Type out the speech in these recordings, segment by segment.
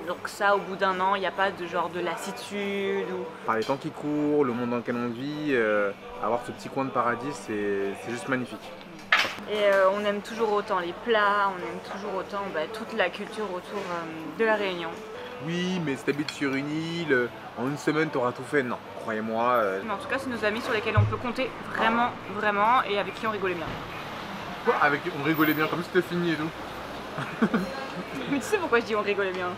Donc ça, au bout d'un an, il n'y a pas de genre de lassitude ou... Par les temps qui courent, le monde dans lequel on vit, avoir ce petit coin de paradis, c'est juste magnifique. Et on aime toujours autant les plats, on aime toujours autant toute la culture autour de la Réunion. Oui, mais si t'habites sur une île, en une semaine t'auras tout fait, non, croyez-moi. Mais en tout cas, c'est nos amis sur lesquels on peut compter vraiment, vraiment, et avec qui on rigolait bien. Quoi, on rigolait bien, comme si c'était fini et tout. Mais tu sais pourquoi je dis on rigolait bien?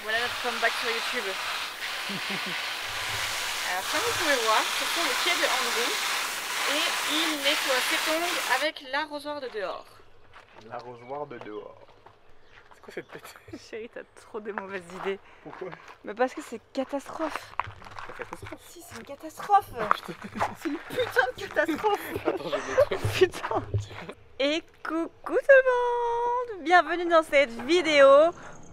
Voilà notre comeback sur YouTube. Alors comme vous pouvez voir, ce sont les pieds de Andrew et il nettoie ses tongs avec l'arrosoir de dehors. L'arrosoir de dehors. C'est quoi cette tête? Chérie, t'as trop de mauvaises idées. Pourquoi? Mais parce que c'est catastrophe. C'est catastrophe. Si, c'est une catastrophe. C'est une putain de catastrophe. Attends, je vais mettre. Putain. Et coucou tout le monde. Bienvenue dans cette vidéo.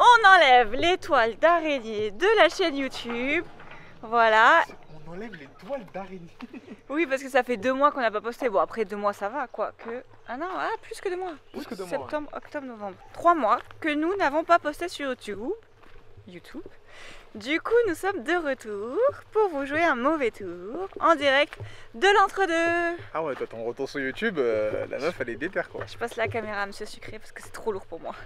On enlève les toiles d'araignée de la chaîne YouTube. Voilà. On enlève les toiles d'araignée. Oui, parce que ça fait 2 mois qu'on n'a pas posté. Bon, après 2 mois, ça va, quoi. Ah non, plus que 2 mois. Plus que 2 mois. Septembre, octobre, novembre. 3 mois que nous n'avons pas posté sur YouTube. Du coup, nous sommes de retour pour vous jouer un mauvais tour en direct de l'entre-deux. Ah ouais, toi ton retour sur YouTube, la meuf elle est déter quoi. Je passe la caméra à Monsieur Sucré parce que c'est trop lourd pour moi.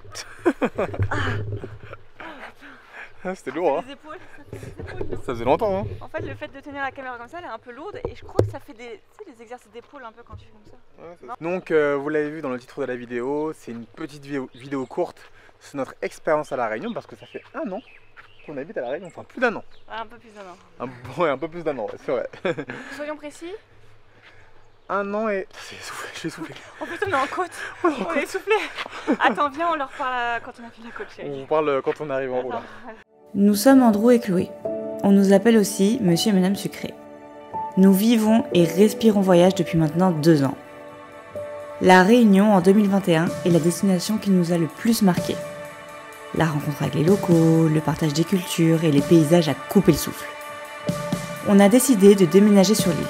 Ah, c'était lourd, hein. Les épaules, ça fait des épaules, non? Ça faisait longtemps, hein. En fait, le fait de tenir la caméra comme ça, elle est un peu lourde et je crois que ça fait des exercices d'épaule un peu quand tu fais comme ça. Ouais, donc, vous l'avez vu dans le titre de la vidéo, c'est une petite vidéo courte sur notre expérience à La Réunion parce que ça fait 1 an qu'on habite à La Réunion, enfin plus d'1 an. Ouais, un peu plus d'1 an. Ouais, un peu plus d'1 an, ouais, c'est vrai. Soyons précis. 1 an et... Je suis essoufflé. En plus, on est en côte. On est essoufflé. Attends, viens, on leur parle quand on a fini la côte, chérie. On parle quand on arrive en haut là. Nous sommes Andrew et Chloé. On nous appelle aussi Monsieur et Madame Sucré. Nous vivons et respirons voyage depuis maintenant 2 ans. La Réunion en 2021 est la destination qui nous a le plus marqué. La rencontre avec les locaux, le partage des cultures et les paysages à couper le souffle. On a décidé de déménager sur l'île.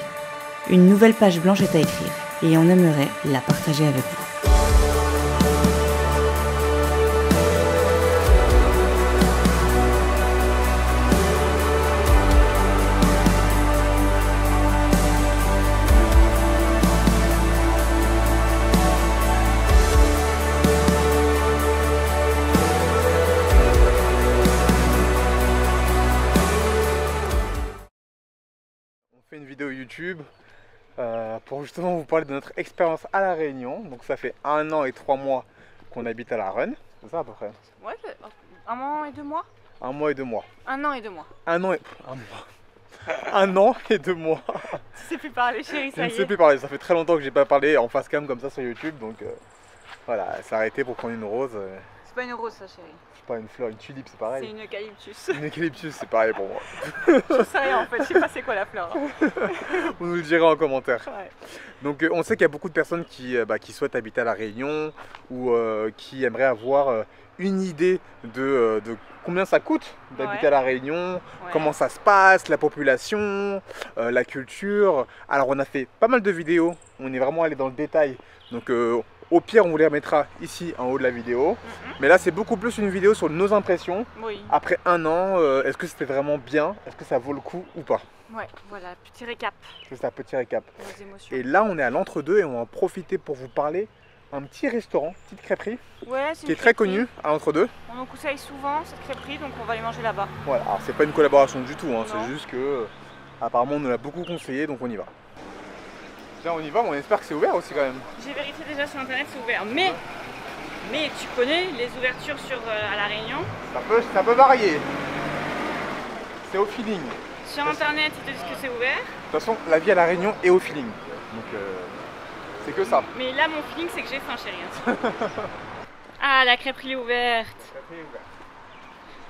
Une nouvelle page blanche est à écrire et on aimerait la partager avec vous. Une vidéo YouTube pour justement vous parler de notre expérience à La Réunion. Donc ça fait 1 an et 3 mois qu'on habite à La Run, c'est ça à peu près? Ouais, 1 an et 2 mois. 1 mois et 2 mois. 1 an et 2 mois. 1 an et... 1 an et 2 mois. Tu sais plus parler, chérie, ça y est. Je ne sais plus parler, ça fait très longtemps que j'ai pas parlé en face cam comme ça sur YouTube, donc voilà, elle s'est arrêtée pour prendre une rose. C'est pas une rose ça, chérie. C'est pas une fleur, une tulipe, c'est pareil. C'est une eucalyptus. Une eucalyptus, c'est pareil pour moi. Je sais rien en fait, je sais pas c'est quoi la fleur. Vous nous le direz en commentaire. Ouais. Donc on sait qu'il y a beaucoup de personnes qui souhaitent habiter à La Réunion ou qui aimeraient avoir une idée de combien ça coûte d'habiter à La Réunion, comment ça se passe, la population, la culture. Alors on a fait pas mal de vidéos, on est vraiment allé dans le détail. Donc au pire on vous les remettra ici en haut de la vidéo. Mais là c'est beaucoup plus une vidéo sur nos impressions. Oui. Après 1 an, est-ce que c'était vraiment bien? Est-ce que ça vaut le coup ou pas? Ouais, voilà, petit récap. C'est un petit récap. Nos émotions. Et là on est à l'entre-deux et on va en profiter pour vous parler un petit restaurant, petite crêperie, qui est très connue à l'entre-deux. On nous conseille souvent cette crêperie, donc on va aller manger là-bas. Voilà, alors c'est pas une collaboration du tout, hein, c'est juste que apparemment on nous l'a beaucoup conseillé, donc on y va. Là on y va, mais on espère que c'est ouvert aussi quand même. J'ai vérifié déjà sur internet, c'est ouvert, mais tu connais les ouvertures à La Réunion? Ça peut varier. C'est au feeling. Sur internet ils te disent que c'est ouvert. De toute façon, la vie à La Réunion est au feeling. Donc c'est que ça. Mais là mon feeling c'est que j'ai faim, chérie. Ah, la crêperie est ouverte. La crêperie est ouverte.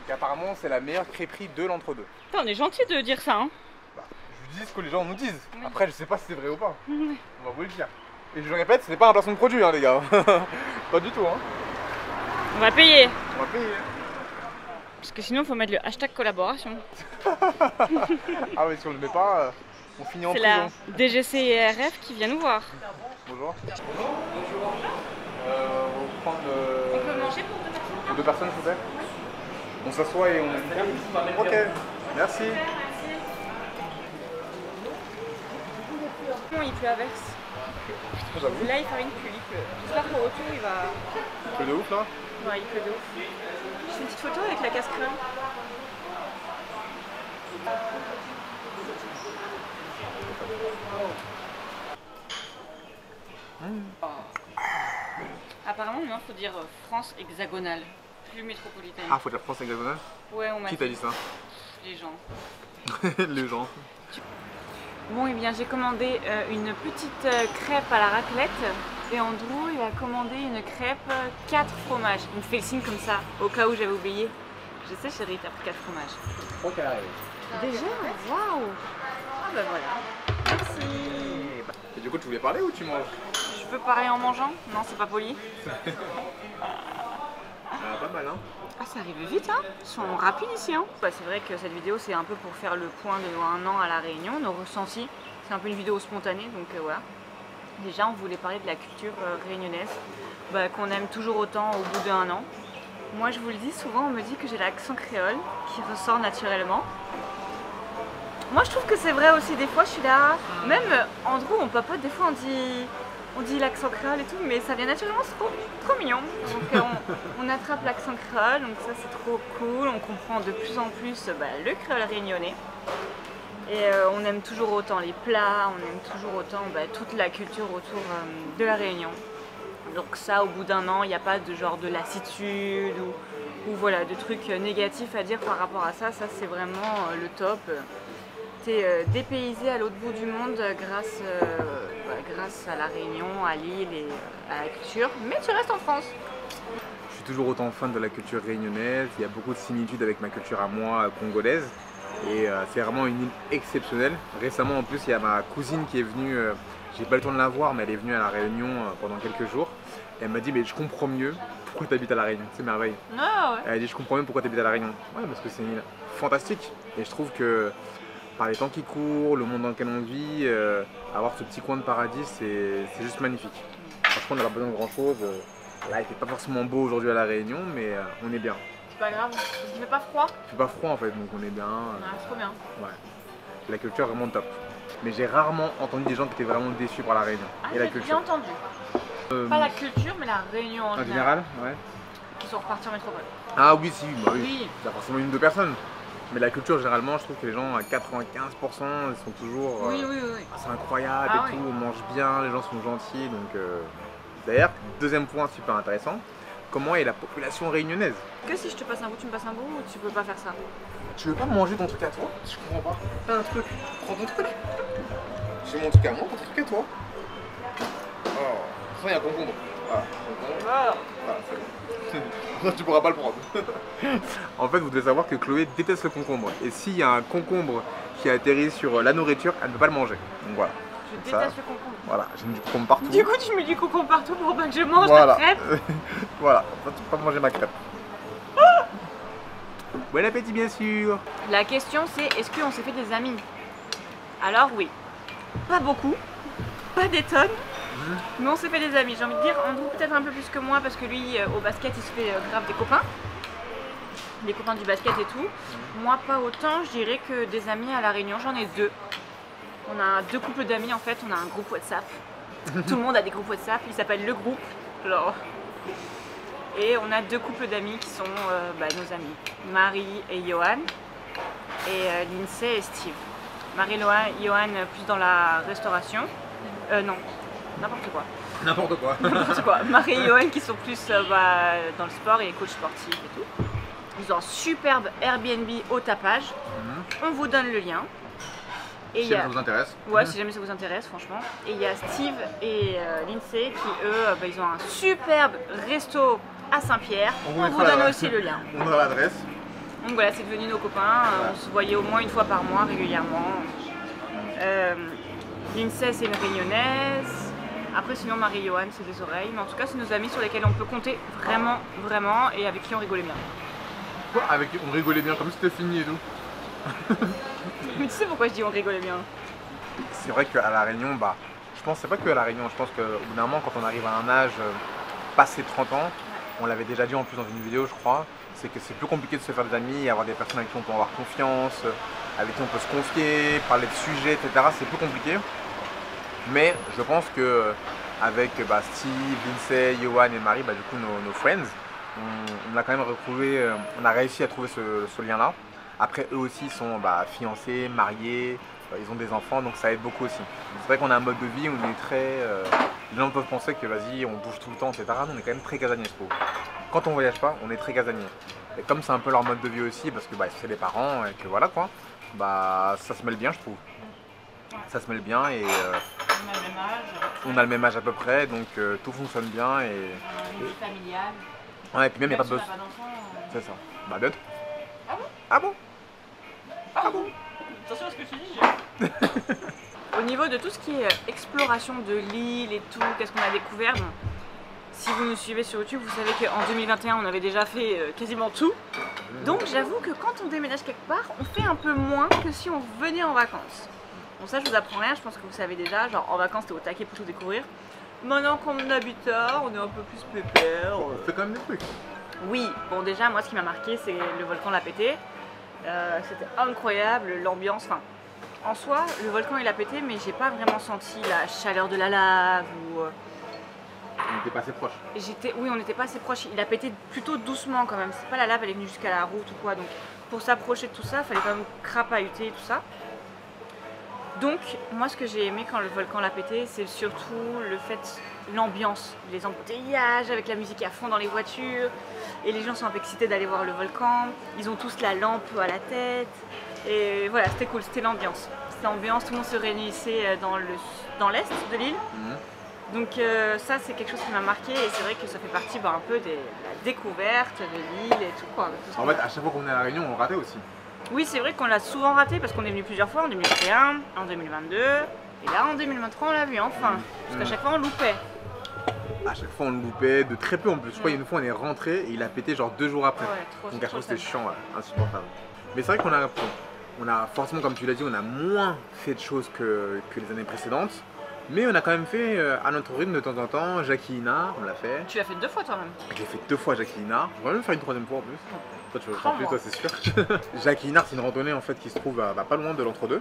Et apparemment c'est la meilleure crêperie de l'entre-deux. On est gentil de dire ça, hein. Je dis ce que les gens nous disent. Oui. Après je sais pas si c'est vrai ou pas. On va vous le dire. Et je le répète, ce n'est pas un placement de produit, hein, les gars. Pas du tout. Hein. On va payer. On va payer. Parce que sinon, il faut mettre le hashtag collaboration. Ah oui, si on ne le met pas, on finit en prison. C'est la DGCRF qui vient nous voir. Bonjour. Bonjour. On va prendre. On peut manger pour 2 personnes? Pour 2 personnes, s'il vous plaît. On s'assoit et on. Ok, merci. Il pleut à verse. Là il fait une pluie, il pleut. J'espère qu'au retour il va. Il pleut de ouf là? Ouais, il pleut de ouf. Je fais une petite photo avec la casse-crème. Apparemment maintenant il faut dire France hexagonale, plus métropolitaine. Ah, faut dire France hexagonale? Ouais, on m'a Qui t'a dit ça? Les gens. Les gens. Bon, et bien j'ai commandé une petite crêpe à la raclette et Andrew il a commandé une crêpe 4 fromages. Il me fait le signe comme ça, au cas où j'avais oublié. Je sais chérie, t'as pris 4 fromages. Je crois qu'elle arrive. Déjà? Waouh! Ah bah voilà. Merci. Et du coup, tu voulais parler ou tu manges? Je peux parler en mangeant? Non, c'est pas poli. Pas mal, hein? Ah, ça arrive vite, hein? Ils sont rapides ici, hein? Bah, c'est vrai que cette vidéo, c'est un peu pour faire le point de 1 an à La Réunion, nos ressentis. C'est un peu une vidéo spontanée, donc voilà. Déjà, on voulait parler de la culture réunionnaise, bah, qu'on aime toujours autant au bout d'1 an. Moi, je vous le dis, souvent, on me dit que j'ai l'accent créole qui ressort naturellement. Moi, je trouve que c'est vrai aussi. Des fois, je suis là. Même Andrew, on papote, des fois, on dit l'accent créole et tout, mais ça vient naturellement, c'est trop mignon. Donc on attrape l'accent créole, donc ça c'est trop cool. On comprend de plus en plus le créole réunionnais. Et on aime toujours autant les plats, on aime toujours autant toute la culture autour de la Réunion. Donc ça, au bout d'1 an, il n'y a pas de genre de lassitude ou voilà, de trucs négatifs à dire par rapport à ça. Ça c'est vraiment le top. T'es dépaysé à l'autre bout du monde grâce à la Réunion, à l'île et à la culture, mais tu restes en France. Je suis toujours autant fan de la culture réunionnaise, il y a beaucoup de similitudes avec ma culture à moi congolaise et c'est vraiment une île exceptionnelle. Récemment en plus il y a ma cousine qui est venue, j'ai pas le temps de la voir mais elle est venue à la Réunion pendant quelques jours et elle m'a dit mais je comprends mieux pourquoi tu habites à la Réunion, c'est merveille. Ah ouais. Elle a dit je comprends mieux pourquoi tu habites à la Réunion. Ouais parce que c'est une île fantastique et je trouve que par les temps qui courent, le monde dans lequel on vit, avoir ce petit coin de paradis, c'est juste magnifique. Franchement, on n'a pas besoin de grand chose. Là, il fait pas forcément beau aujourd'hui à La Réunion, mais on est bien. C'est pas grave, parce qu'il fait pas froid. Il fait pas froid en fait, donc on est bien. C'est trop bien. Ouais. La culture est vraiment top. Mais j'ai rarement entendu des gens qui étaient vraiment déçus par La Réunion et la culture. J'ai entendu. Pas la culture, mais la Réunion en général. Ouais. Qui sont repartis en métropole. Ah oui, si, bah oui. Oui. Il y a forcément 1 ou 2 personnes. Mais la culture, généralement, je trouve que les gens à 95%, ils sont toujours. Oui. C'est incroyable Ah et tout, on mange bien, les gens sont gentils. Donc, d'ailleurs, deuxième point super intéressant, comment est la population réunionnaise? Que si je te passe un bout, tu me passes un bout ou tu peux pas faire ça? Tu veux pas manger ton truc à toi? Je comprends pas. Fais un truc, prends ton truc. J'ai mon truc à moi, ton truc à toi. Oh, ça, il y a un concombre. Voilà, Voilà. Voilà, c'est bon. Tu pourras pas le prendre. En fait, vous devez savoir que Chloé déteste le concombre. Et s'il y a un concombre qui atterrit sur la nourriture, elle ne peut pas le manger. Donc voilà. Je déteste le concombre. Voilà, j'ai mis du concombre partout. Du coup, tu mets du concombre partout pour pas que je mange voilà. ta crêpe. Voilà, tu peux pas manger ma crêpe. Bon appétit, bien sûr. La question c'est, est-ce qu'on s'est fait des amis? Alors oui. Pas beaucoup, pas des tonnes. Mais on s'est fait des amis, j'ai envie de dire. Andrew peut-être un peu plus que moi parce que lui au basket il se fait grave des copains du basket et tout. Moi pas autant, je dirais que des amis à La Réunion, j'en ai 2. On a 2 couples d'amis en fait, on a un groupe WhatsApp. Tout le monde a des groupes WhatsApp, il s'appelle Le Groupe. Genre. Et on a 2 couples d'amis qui sont nos amis, Marie et Johan, et Lindsay et Steve. Marie et Johan plus dans la restauration. Non. N'importe quoi. N'importe quoi. N'importe quoi. Marie et Johan qui sont plus dans le sport et coach sportif et tout. Ils ont un superbe Airbnb au tapage. On vous donne le lien. Et si jamais ça vous intéresse. Ouais, si jamais ça vous intéresse, franchement. Et il y a Steve et Lindsay qui, eux, ils ont un superbe resto à Saint-Pierre. On vous donne aussi le lien. On a l'adresse. Donc voilà, c'est devenu nos copains. On se voyait au moins 1 fois par mois régulièrement. Lindsay, c'est une réunionnaise. Après, sinon, Marie et Johan, c'est des oreilles. Mais en tout cas, c'est nos amis sur lesquels on peut compter vraiment, vraiment, et avec qui on rigolait bien. Quoi? Avec qui on rigolait bien, comme si c'était fini et tout. Mais tu sais pourquoi je dis on rigolait bien? C'est vrai qu'à La Réunion, je pense, c'est pas que à La Réunion, je pense qu'au bout d'un moment, quand on arrive à un âge passé 30 ans, on l'avait déjà dit en plus dans une vidéo, je crois, c'est que c'est plus compliqué de se faire des amis, avoir des personnes avec qui on peut avoir confiance, avec qui on peut se confier, parler de sujets, etc. C'est plus compliqué. Mais je pense que avec Steve, Lindsay, Johan et Marie, du coup nos friends, on a quand même retrouvé, on a réussi à trouver ce lien-là. Après, eux aussi sont fiancés, mariés, ils ont des enfants, donc ça aide beaucoup aussi. C'est vrai qu'on a un mode de vie où on est très... les gens peuvent penser que vas-y, on bouge tout le temps, etc. Nous, on est quand même très casaniers, je trouve. Quand on voyage pas, on est très casaniers. Et comme c'est un peu leur mode de vie aussi, parce que c'est les parents et que voilà quoi, ça se mêle bien, je trouve. Ça se mêle bien et... on a le même âge. On a le même âge à peu près, donc tout fonctionne bien et... Une vie familiale. Ouais, et puis même il n'y a pas besoin... C'est ça. D'autres. Ah bon? Ah bon? Ah bon? Attention à ce que tu dis. Au niveau de tout ce qui est exploration de l'île et tout, qu'est-ce qu'on a découvert, bon, si vous nous suivez sur YouTube, vous savez qu'en 2021 on avait déjà fait quasiment tout. Donc j'avoue que quand on déménage quelque part, on fait un peu moins que si on venait en vacances. Bon ça je vous apprends rien, je pense que vous savez déjà, genre en vacances t'es au taquet pour tout découvrir. Maintenant qu'on habite là, on est un peu plus pépère. On fait quand même des trucs. Oui, bon déjà moi ce qui m'a marqué c'est le volcan l'a pété. C'était incroyable, l'ambiance, enfin en soi le volcan il a pété mais j'ai pas vraiment senti la chaleur de la lave ou... On n'était pas assez proches. Oui on n'était pas assez proches, il a pété plutôt doucement quand même, c'est pas la lave elle est venue jusqu'à la route ou quoi, donc pour s'approcher de tout ça, il fallait quand même crapahuter et tout ça. Donc moi ce que j'ai aimé quand le volcan l'a pété, c'est surtout le fait, l'ambiance, les embouteillages avec la musique à fond dans les voitures et les gens sont un peu excités d'aller voir le volcan, ils ont tous la lampe à la tête et voilà c'était cool, c'était l'ambiance. C'était l'ambiance, tout le monde se réunissait dans l'est de l'île. Donc ça c'est quelque chose qui m'a marqué et c'est vrai que ça fait partie un peu de la découverte de l'île et tout quoi. En fait à chaque fois qu'on est à La Réunion on ratait aussi. Oui, c'est vrai qu'on l'a souvent raté parce qu'on est venu plusieurs fois, en 2021, en 2022, et là en 2023 on l'a vu enfin, parce qu'à chaque fois on loupait. À chaque fois on le loupait, de très peu en plus. Je crois une fois on est rentré et il a pété genre 2 jours après. Ouais, donc à chaque fois c'était chiant, insupportable. Mais c'est vrai qu'on a forcément, comme tu l'as dit, on a moins fait de choses que les années précédentes. Mais on a quand même fait à notre rythme de temps en temps, Jackie Ina, on l'a fait. Tu l'as fait 2 fois toi-même. J'ai fait 2 fois Jackie Ina, je vais même faire une 3e fois en plus. Toi tu veux faire plus, toi c'est sûr. Jackie Ina c'est une randonnée en fait qui se trouve pas loin de l'entre-deux.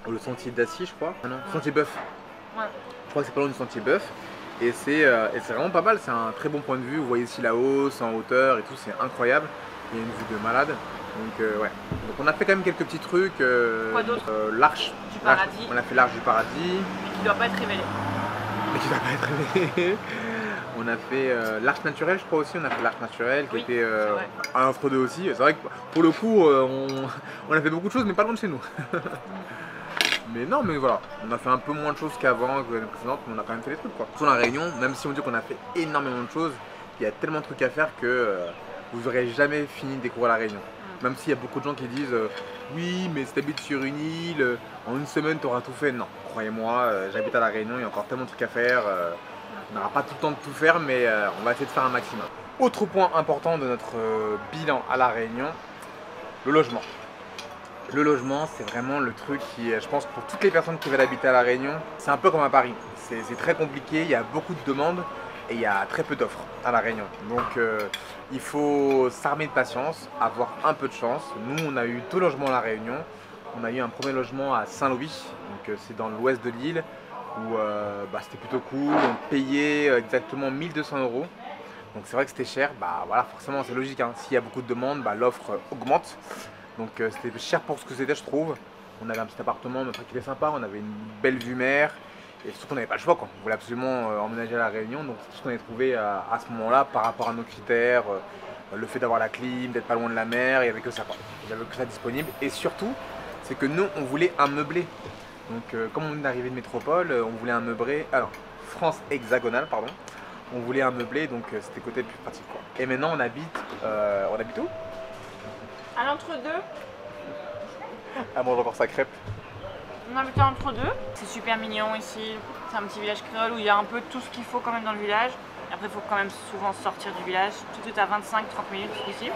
Le sentier d'Assis je crois. Ah non, sentier Bœuf. Ouais. Je crois que c'est pas loin du sentier Bœuf. Et c'est vraiment pas mal, c'est un très bon point de vue. Vous voyez ici là-haut, c'est en hauteur et tout, c'est incroyable. Il y a une vue de malade. Donc ouais. Donc on a fait quand même quelques petits trucs. Quoi d'autre? L'arche du paradis. On a fait l'arche du paradis. Mais qui doit pas être révélée. Mais qui doit pas être révélée. On a fait l'arche naturelle, je crois aussi. On a fait l'arche naturelle qui était à l'entre-deux aussi. C'est vrai que pour le coup, on a fait beaucoup de choses, mais pas loin de chez nous. Mais non, mais voilà, on a fait un peu moins de choses qu'avant, que l'année précédente, mais on a quand même fait des trucs quoi. Sur la Réunion, même si on dit qu'on a fait énormément de choses, il y a tellement de trucs à faire que vous n'aurez jamais fini de découvrir la Réunion. Même s'il y a beaucoup de gens qui disent oui, mais si tu habites sur une île, en une semaine tu auras tout fait. Non, croyez-moi, j'habite à la Réunion, il y a encore tellement de trucs à faire. On n'aura pas tout le temps de tout faire, mais on va essayer de faire un maximum. Autre point important de notre bilan à la Réunion, le logement. Le logement, c'est vraiment le truc qui, je pense, pour toutes les personnes qui veulent habiter à La Réunion, c'est un peu comme à Paris. C'est très compliqué, il y a beaucoup de demandes et il y a très peu d'offres à La Réunion. Donc, il faut s'armer de patience, avoir un peu de chance. Nous, on a eu 2 logements à La Réunion. On a eu un premier logement à Saint-Louis, donc c'est dans l'ouest de l'île, où c'était plutôt cool. On payait exactement 1 200 €. Donc, c'est vrai que c'était cher. Voilà, forcément, c'est logique. Hein. S'il y a beaucoup de demandes, l'offre augmente. Donc c'était cher pour ce que c'était je trouve. On avait un petit appartement, mais qui était sympa, on avait une belle vue mer. Et surtout qu'on n'avait pas le choix quoi. On voulait absolument emménager à La Réunion. Donc c'est tout ce qu'on avait trouvé à ce moment-là par rapport à nos critères. Le fait d'avoir la clim, d'être pas loin de la mer, il n'y avait que ça quoi. Il n'y avait que ça disponible. Et surtout, c'est que nous on voulait un meublé. Donc comme on est d'arriver de métropole, on voulait un meublé. Alors, France hexagonale, pardon. On voulait un meublé, donc c'était côté plus pratique quoi. Et maintenant on habite où? À l'entre-deux. Elle mange encore sa crêpe. On habite à l'entre-deux. C'est super mignon ici. C'est un petit village créole où il y a un peu tout ce qu'il faut quand même dans le village. Après, il faut quand même souvent sortir du village. Tout est à 25-30 minutes ici.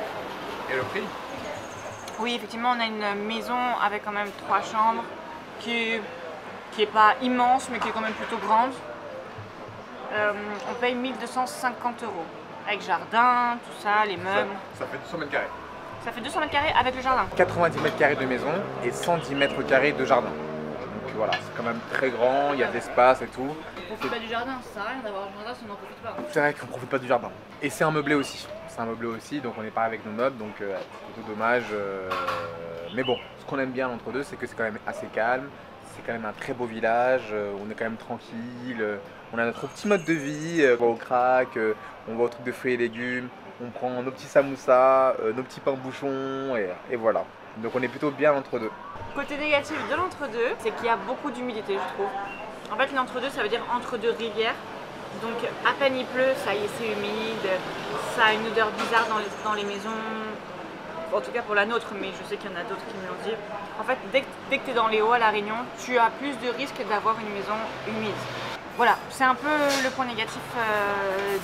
Et le prix? Oui, effectivement, on a une maison avec quand même 3 chambres qui est qui est pas immense mais qui est quand même plutôt grande. On paye 1250 € avec jardin, tout ça, les meubles. Ça fait 200 mètres carrés. Ça fait 200 mètres carrés avec le jardin. 90 mètres carrés de maison et 110 mètres carrés de jardin. Donc voilà, c'est quand même très grand, il y a de l'espace et tout. On profite pas du jardin, ça sert à rien d'avoir un jardin si on n'en profite pas. C'est vrai qu'on profite pas du jardin. Et c'est un meublé aussi. C'est un meublé aussi, donc on est pas avec nos meubles, donc c'est plutôt dommage. Mais bon, ce qu'on aime bien entre deux, c'est que c'est quand même assez calme. C'est quand même un très beau village, on est quand même tranquille. On a notre petit mode de vie, on va au crack, on va au truc de fruits et légumes, on prend nos petits samoussas, nos petits pains bouchons, et voilà. Donc on est plutôt bien entre deux. Côté négatif de l'entre-deux, c'est qu'il y a beaucoup d'humidité, je trouve. En fait, l'entre-deux, ça veut dire entre deux rivières. Donc à peine il pleut, ça y est, c'est humide, ça a une odeur bizarre dans les maisons. En tout cas pour la nôtre, mais je sais qu'il y en a d'autres qui me l'ont dit. En fait, dès que tu es dans les hauts à La Réunion, tu as plus de risques d'avoir une maison humide. Voilà, c'est un peu le point négatif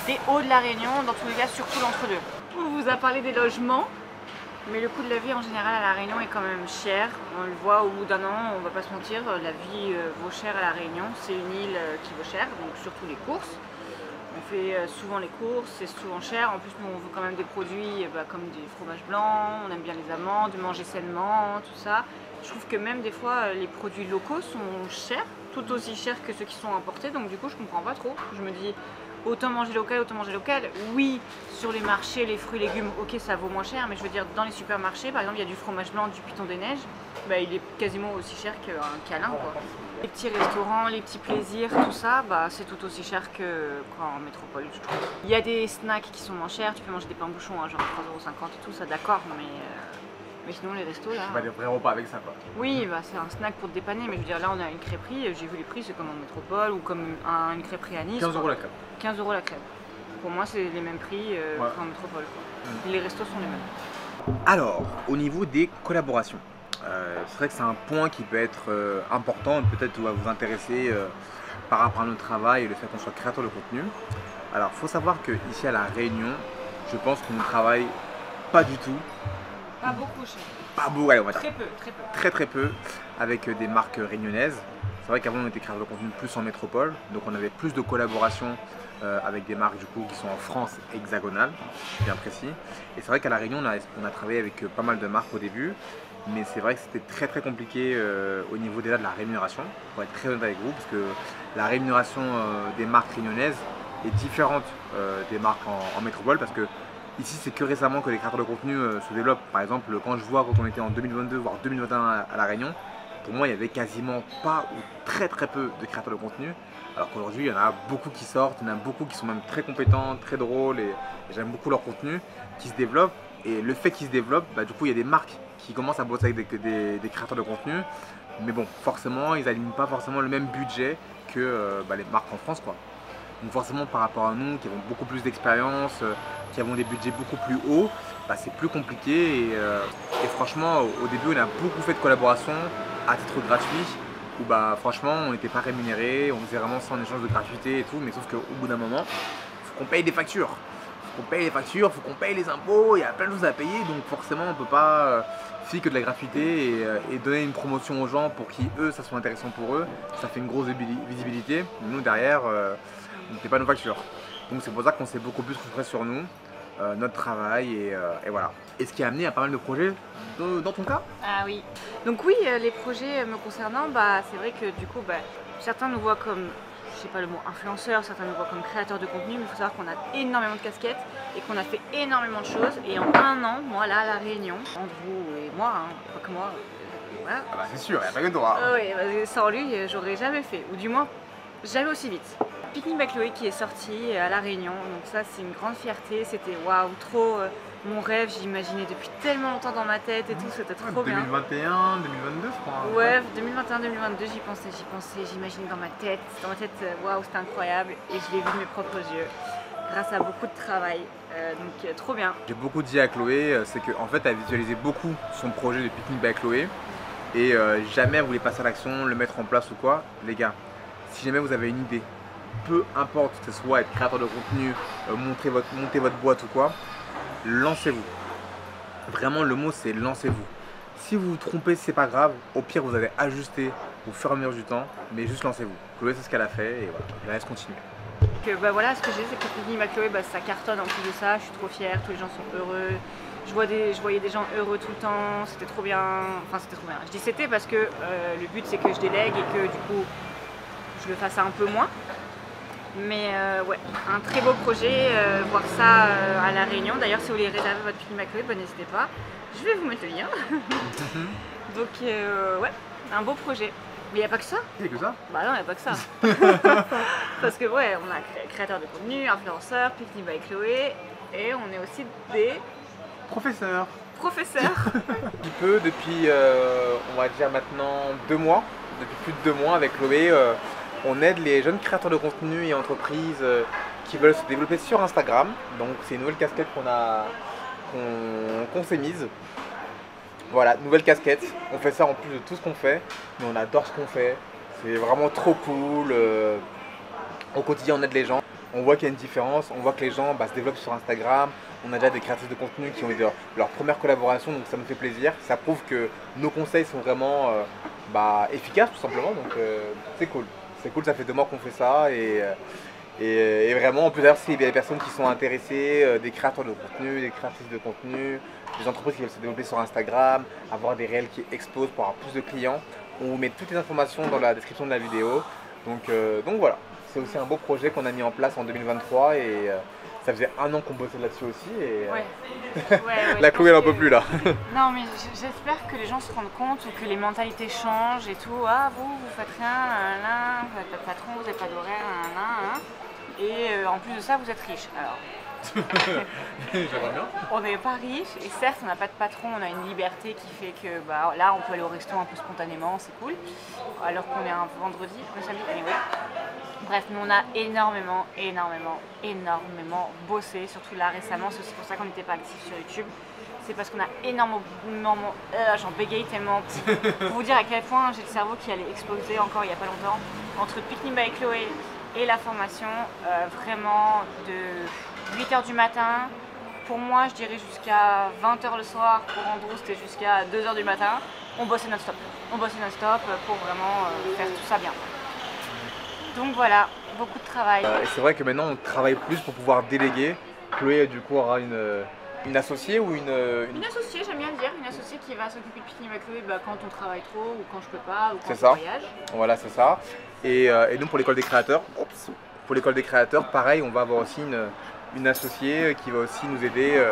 des hauts de La Réunion, dans tous les cas, surtout l'entre-deux. On vous a parlé des logements, mais le coût de la vie en général à La Réunion est quand même cher. On le voit au bout d'un an, on va pas se mentir, la vie vaut cher à La Réunion. C'est une île qui vaut cher, donc surtout les courses. On fait souvent les courses, c'est souvent cher. En plus, nous, on veut quand même des produits comme des fromages blancs, on aime bien les amandes, manger sainement, tout ça. Je trouve que même des fois, les produits locaux sont chers, tout aussi chers que ceux qui sont importés. Donc du coup, je comprends pas trop. Je me dis, autant manger local, autant manger local. Oui, sur les marchés, les fruits et légumes, ok, ça vaut moins cher. Mais je veux dire, dans les supermarchés, par exemple, il y a du fromage blanc du Piton des Neiges. Il est quasiment aussi cher qu'un câlin, quoi. Les petits restaurants, les petits plaisirs, tout ça, c'est tout aussi cher qu'en métropole, je trouve. Il y a des snacks qui sont moins chers, tu peux manger des pains bouchons à genre 3,50 € et tout, ça d'accord, mais sinon les restos là... On va des vrais repas avec ça, quoi. Oui, c'est un snack pour te dépanner, mais je veux dire là on a une crêperie, j'ai vu les prix, c'est comme en métropole ou comme une crêperie à Nice. 15 € la crêpe. 15 € la crêpe. Pour moi c'est les mêmes prix qu'en métropole, quoi. Les restos sont les mêmes. Alors, au niveau des collaborations, c'est vrai que c'est un point qui peut être important, peut-être va vous intéresser par rapport à notre travail et le fait qu'on soit créateur de contenu. Alors, il faut savoir qu'ici à La Réunion, je pense qu'on ne travaille pas du tout. Pas beaucoup, cher. Pas beaucoup, allez, on va dire. Très peu, très peu. Très peu, avec des marques réunionnaises. C'est vrai qu'avant on était créateur de contenu plus en métropole, donc on avait plus de collaborations avec des marques du coup qui sont en France hexagonale, bien précis. Et c'est vrai qu'à La Réunion on a travaillé avec pas mal de marques au début, mais c'est vrai que c'était très compliqué au niveau déjà de la rémunération, pour être très honnête avec vous, parce que la rémunération des marques réunionnaises est différente des marques en métropole, parce que ici c'est que récemment que les créateurs de contenu se développent. Par exemple, quand je vois quand on était en 2022 voire 2021 à La Réunion, pour moi il y avait quasiment pas ou très peu de créateurs de contenu, alors qu'aujourd'hui il y en a beaucoup qui sortent, il y en a beaucoup qui sont même très compétents, très drôles, et j'aime beaucoup leur contenu, qui se développent. Et le fait qu'ils se développent, du coup il y a des marques qui commencent à bosser avec des créateurs de contenu, mais bon, forcément ils n'alignent pas forcément le même budget que les marques en France, quoi. Donc forcément par rapport à nous qui avons beaucoup plus d'expérience, qui avons des budgets beaucoup plus hauts, c'est plus compliqué, et franchement au début on a beaucoup fait de collaborations à titre gratuit, où franchement on n'était pas rémunéré, on faisait vraiment ça en échange de gratuité et tout, mais sauf qu'au bout d'un moment, il faut qu'on paye des factures. Faut qu'on paye les factures, faut qu'on paye les impôts, il y a plein de choses à payer, donc forcément on ne peut pas faire que de la gratuité et donner une promotion aux gens pour qui eux ça soit intéressant pour eux, ça fait une grosse visibilité, mais nous derrière on ne paye pas nos factures. Donc c'est pour ça qu'on s'est beaucoup plus concentré sur nous, notre travail et voilà. Et ce qui a amené à pas mal de projets dans ton cas. Ah oui. Donc oui, les projets me concernant, c'est vrai que du coup certains nous voient comme, je sais pas le mot influenceur, certains nous voient comme créateurs de contenu, mais il faut savoir qu'on a énormément de casquettes et qu'on a fait énormément de choses. Et en un an, moi là à La Réunion, Andrew et moi, pas que moi, voilà. C'est sûr, il n'y a pas que toi. Oui, sans lui, j'aurais jamais fait, ou du moins jamais aussi vite. Picnic by Chloé qui est sorti à La Réunion, donc ça c'est une grande fierté, c'était waouh, trop mon rêve, j'imaginais depuis tellement longtemps dans ma tête et tout, c'était trop bien. 2021, 2022 je crois. Ouais, 2021, 2022 j'y pensais, j'imaginais dans ma tête, waouh c'était incroyable et je l'ai vu de mes propres yeux grâce à beaucoup de travail, donc trop bien. J'ai beaucoup dit à Chloé, c'est qu'en fait elle visualisé beaucoup son projet de Picnic by Chloé et jamais elle voulait passer à l'action, le mettre en place ou quoi. Les gars, si jamais vous avez une idée, peu importe que ce soit être créateur de contenu, monter votre boîte ou quoi, lancez-vous. Vraiment le mot c'est lancez-vous. Si vous vous trompez c'est pas grave, au pire vous allez ajuster au fur et à mesure du temps, mais juste lancez-vous. Chloé, c'est ce qu'elle a fait et voilà, je la laisse continuer. Voilà, ce que j'ai dit, c'est que Picnic by Chloé, ça cartonne en plus de ça, je suis trop fière, tous les gens sont heureux. Je voyais des gens heureux tout le temps, c'était trop bien. Enfin, c'était trop bien. Je dis c'était parce que le but, c'est que je délègue et que du coup, je le fasse un peu moins. Mais ouais, un très beau projet, voir ça à La Réunion. D'ailleurs, si vous voulez réserver votre Picnic by Chloé, n'hésitez pas. Je vais vous mettre le lien. Donc, ouais, un beau projet. Mais il n'y a pas que ça. Il n'y a que ça? Bah non, il n'y a pas que ça. Parce que ouais, on a créateur de contenu, influenceur, Picnic by Chloé, et on est aussi des professeurs. Un petit peu depuis, on va dire maintenant 2 mois, depuis plus de 2 mois avec Chloé, on aide les jeunes créateurs de contenu et entreprises qui veulent se développer sur Instagram. Donc c'est une nouvelle casquette qu'on s'est mise. Voilà, nouvelle casquette, on fait ça en plus de tout ce qu'on fait, mais on adore ce qu'on fait, c'est vraiment trop cool, au quotidien on aide les gens, on voit qu'il y a une différence, on voit que les gens se développent sur Instagram, on a déjà des créateurs de contenu qui ont eu leur première collaboration, donc ça nous fait plaisir, ça prouve que nos conseils sont vraiment efficaces tout simplement, donc c'est cool, ça fait 2 mois qu'on fait ça et vraiment, en plus d'ailleurs, s'il y a des personnes qui sont intéressées, des créateurs de contenu, des créatrices de contenu, des entreprises qui veulent se développer sur Instagram, avoir des réels qui explosent pour avoir plus de clients, on vous met toutes les informations dans la description de la vidéo. Donc voilà, c'est aussi un beau projet qu'on a mis en place en 2023 et ça faisait 1 an qu'on bossait là-dessus aussi et ouais, la Chloé elle en peut plus là. Non mais j'espère que les gens se rendent compte ou que les mentalités changent et tout. Ah vous faites rien, vous n'avez pas de patron, vous n'avez pas d'horaire, et en plus de ça vous êtes riche. Alors j'aimerais bien. On n'est pas riche et certes on n'a pas de patron, on a une liberté qui fait que là on peut aller au resto un peu spontanément, c'est cool. Alors qu'on est un vendredi, un samedi, anyway. Bref, nous on a énormément bossé, surtout là récemment, c'est aussi pour ça qu'on n'était pas actifs sur YouTube. C'est parce qu'on a énormément, j'en bégaye tellement, pour vous dire à quel point j'ai le cerveau qui allait exploser encore il n'y a pas longtemps. Entre Picnic by Chloé et la formation, vraiment de 8h du matin, pour moi je dirais jusqu'à 20h le soir, pour Andrew c'était jusqu'à 2h du matin, on bossait non-stop. On bossait non-stop pour vraiment faire tout ça bien. Donc voilà, beaucoup de travail. C'est vrai que maintenant on travaille plus pour pouvoir déléguer. Chloé du coup aura une associée ou une associée, j'aime bien le dire, une associée qui va s'occuper de Picnic by Chloé quand on travaille trop ou quand je peux pas ou quand je voyage. Voilà, c'est ça. Et nous pour l'école des créateurs, pareil, on va avoir aussi une associée qui va aussi nous aider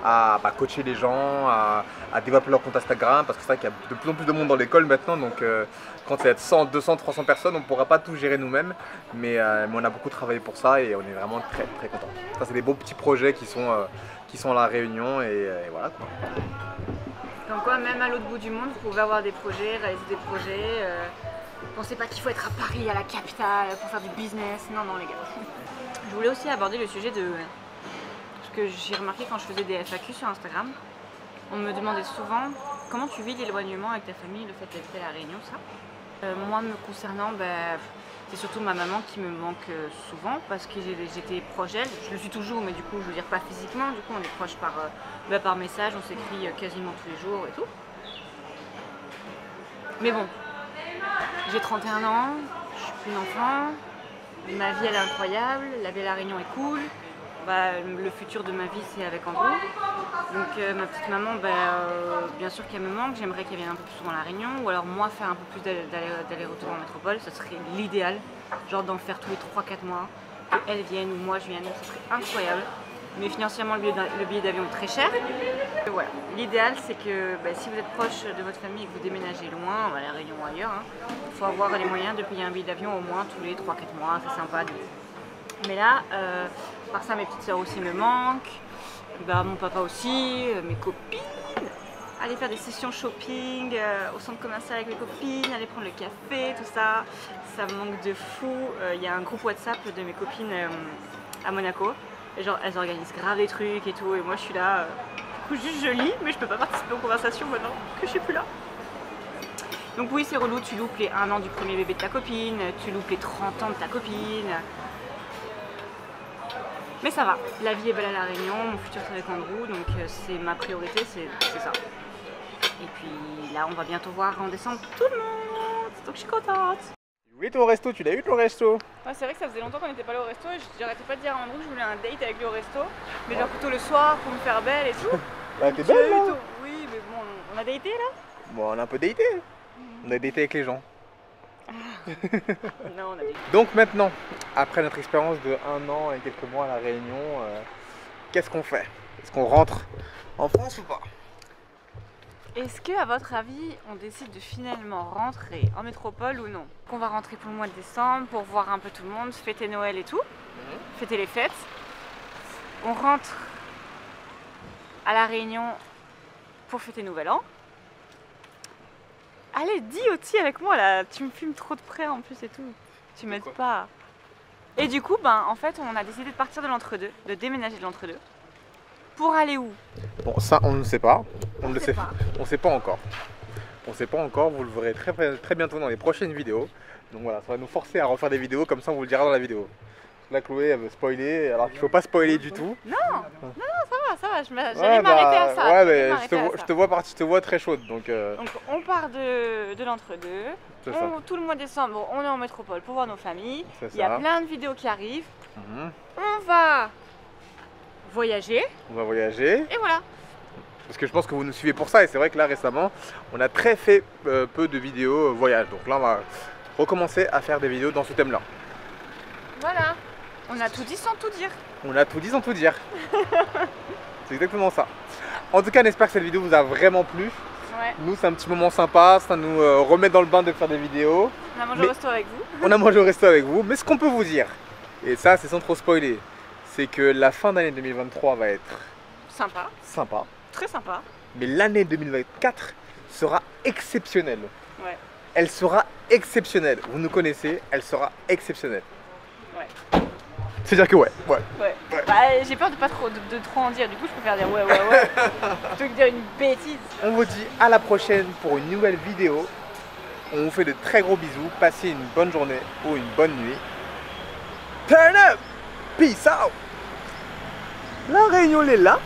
à coacher les gens, à développer leur compte Instagram, parce que c'est vrai qu'il y a de plus en plus de monde dans l'école maintenant, donc quand ça va être 100, 200, 300 personnes, on ne pourra pas tout gérer nous-mêmes, mais on a beaucoup travaillé pour ça et on est vraiment très très contents. Ça c'est des beaux petts projets qui sont à La Réunion et voilà quoi. Donc quoi, même à l'autre bout du monde, vous pouvez avoir des projets, réaliser des projets. Pensez pas qu'il faut être à Paris, à la capitale, pour faire du business. Non, non les gars. Je voulais aussi aborder le sujet de ce que j'ai remarqué quand je faisais des FAQ sur Instagram. On me demandait souvent comment tu vis l'éloignement avec ta famille, le fait d'habiter à La Réunion, ça. Moi, me concernant, c'est surtout ma maman qui me manque souvent parce que j'étais proche d'elle. Je le suis toujours, mais du coup, je veux dire pas physiquement. Du coup, on est proche par message, on s'écrit quasiment tous les jours et tout. Mais bon, j'ai 31 ans, je suis plus une enfant. Ma vie elle est incroyable, la vie à La Réunion est cool, le futur de ma vie c'est avec Andrew. Donc ma petite maman, bien sûr qu'elle me manque, j'aimerais qu'elle vienne un peu plus souvent à La Réunion, ou alors moi faire un peu plus d'aller-retour en métropole, ça serait l'idéal, genre d'en faire tous les 3-4 mois, qu'elle vienne ou moi je vienne, ça serait incroyable. Mais financièrement le billet d'avion est très cher. Voilà. L'idéal c'est que si vous êtes proche de votre famille et que vous déménagez loin, à La Réunion ou ailleurs, il faut avoir les moyens de payer un billet d'avion au moins tous les 3-4 mois, c'est sympa. Mais là, par ça mes petites soeurs aussi me manquent, mon papa aussi, mes copines, aller faire des sessions shopping au centre commercial avec mes copines, aller prendre le café, tout ça, ça me manque de fou. Il y a un groupe WhatsApp de mes copines à Monaco. Et genre elles organisent grave des trucs et tout et moi je suis là, du coup juste je lis mais je peux pas participer aux conversations maintenant que je suis plus là. Donc oui c'est relou, tu loupes les 1 an du premier bébé de ta copine, tu loupes les 30 ans de ta copine. Mais ça va, la vie est belle à La Réunion, mon futur c'est avec Andrew donc c'est ma priorité, c'est ça. Et puis là on va bientôt voir en décembre tout le monde. donc je suis contente. Oui, ton resto, tu l'as eu ton resto? Ouais, c'est vrai que ça faisait longtemps qu'on n'était pas allé au resto et j'arrêtais pas de dire à Andrew que je voulais un date avec lui au resto, mais genre plutôt le soir pour me faire belle et tout. Bah, t'es belle là? Oui, mais bon, on a daté là? Bon, on a un peu daté. On a daté avec les gens. Non, on a daté. Donc maintenant, après notre expérience de 1 an et quelques mois à La Réunion, qu'est-ce qu'on fait? Est-ce qu'on rentre en France ou pas? Est-ce que, à votre avis, on décide de finalement rentrer en métropole ou non? Qu'on va rentrer pour le mois de décembre, pour voir un peu tout le monde, fêter Noël et tout, fêter les fêtes. On rentre à La Réunion pour fêter Nouvel An. Allez, dis Oti avec moi là, tu me filmes trop de près en plus et tout. Tu m'aides pas. Et du coup, ben en fait, on a décidé de partir de l'entre-deux, de déménager de l'entre-deux. Pour aller où? Bon, ça on ne sait pas. On ne le sait sait pas. On sait pas encore. On sait pas encore, vous le verrez très bientôt dans les prochaines vidéos. Donc voilà, ça va nous forcer à refaire des vidéos, comme ça on vous le dira dans la vidéo. Là Chloé elle veut spoiler, alors qu'il faut pas spoiler du tout. Non, ça va, j'allais m'arrêter à ça. Ouais, mais je te vois très chaude. Donc on part de l'entre-deux. Tout le mois de décembre, on est en métropole pour voir nos familles. Il y a plein de vidéos qui arrivent. On va voyager. Et voilà. Parce que je pense que vous nous suivez pour ça, et c'est vrai que là récemment, on a très fait peu de vidéos voyage. Donc là, on va recommencer à faire des vidéos dans ce thème-là. Voilà. On a tout dit sans tout dire. On a tout dit sans tout dire. C'est exactement ça. En tout cas, on espère que cette vidéo vous a vraiment plu. Ouais. Nous, c'est un petit moment sympa, ça nous remet dans le bain de faire des vidéos. On a mangé au resto avec vous. On a mangé au resto avec vous. Mais ce qu'on peut vous dire, et ça, c'est sans trop spoiler, c'est que la fin d'année 2023 va être sympa. Très sympa. Mais l'année 2024 sera exceptionnelle. Ouais. Elle sera exceptionnelle. Vous nous connaissez, elle sera exceptionnelle. Ouais. C'est-à-dire que ouais. Bah, j'ai peur de pas trop en dire, du coup je préfère dire ouais plutôt que dire une bêtise. On vous dit à la prochaine pour une nouvelle vidéo. On vous fait de très gros bisous. Passez une bonne journée ou une bonne nuit. Turn up! Peace out! La Réunion est là.